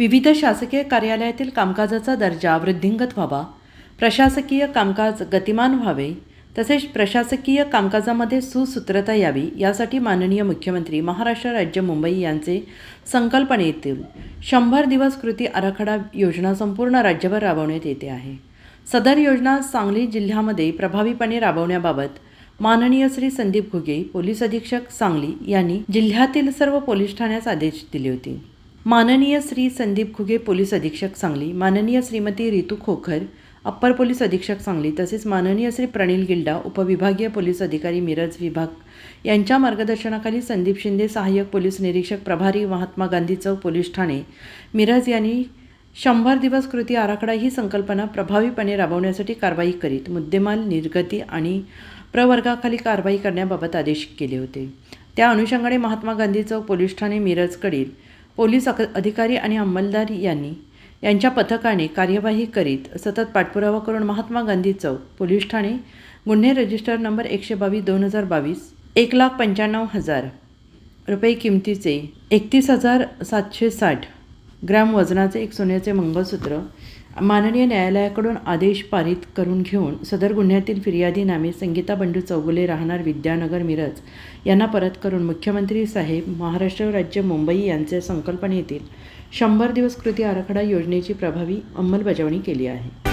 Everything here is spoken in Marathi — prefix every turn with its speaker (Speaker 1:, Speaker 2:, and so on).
Speaker 1: विविध शासकीय कार्यालयातील कामकाजाचा दर्जा वृद्धिंगत व्हावा, प्रशासकीय कामकाज गतिमान व्हावे, तसेच प्रशासकीय कामकाजामध्ये सुसूत्रता यावी यासाठी माननीय मुख्यमंत्री महाराष्ट्र राज्य मुंबई यांचे संकल्पनेतील 100 दिवस कृती आराखडा योजना संपूर्ण राज्यभर राबवण्यात येते आहे। सदर योजना सांगली जिल्ह्यामध्ये प्रभावीपणे राबवण्याबाबत माननीय श्री संदीप घुगे पोलीस अधीक्षक सांगली यांनी जिल्ह्यातील सर्व पोलीस ठाण्यास आदेश दिले होते। माननीय श्री संदीप घुगे पोलीस अधीक्षक सांगली, माननीय श्रीमती रितू खोखर अप्पर पोलीस अधीक्षक सांगली, तसेच माननीय श्री प्रणील गिल्डा उपविभागीय पोलीस अधिकारी मिरज विभाग यांच्या मार्गदर्शनाखाली संदीप शिंदे सहाय्यक पोलीस निरीक्षक प्रभारी महात्मा गांधी चौक पोलीस ठाणे मिरज यांनी 100 दिवस कृती आराखडा ही संकल्पना प्रभावीपणे राबवण्यासाठी कारवाई करीत मुद्देमाल निर्गती आणि प्रवर्गाखाली कारवाई करण्याबाबत आदेश केले होते। त्या अनुषंगाने महात्मा गांधी चौक पोलीस ठाणे मिरजकडील पोलीस अधिकारी आणि अंमलदार यांच्या पथकाने कार्यवाही करीत सतत पाठपुरावा करून महात्मा गांधी चौक पोलीस ठाणे गुन्हे रजिस्टर नंबर 122/2022 1,95,000 रुपये किमतीचे 31,760 ग्रॅम वजनाचे एक सोन्याचे मंगळसूत्र माननीय न्यायालयाकडून आदेश पारित करून घेऊन सदर गुन्ह्यातील फिर्यादी नामे संगीता बंडू चौगुले राहणार विद्यानगर मिरज यांना परत करून मुख्यमंत्री साहेब महाराष्ट्र राज्य मुंबई यांच्या संकल्पनेतील 100 दिवस कृती आराखडा योजनेची प्रभावी अंमलबजावणी केली आहे।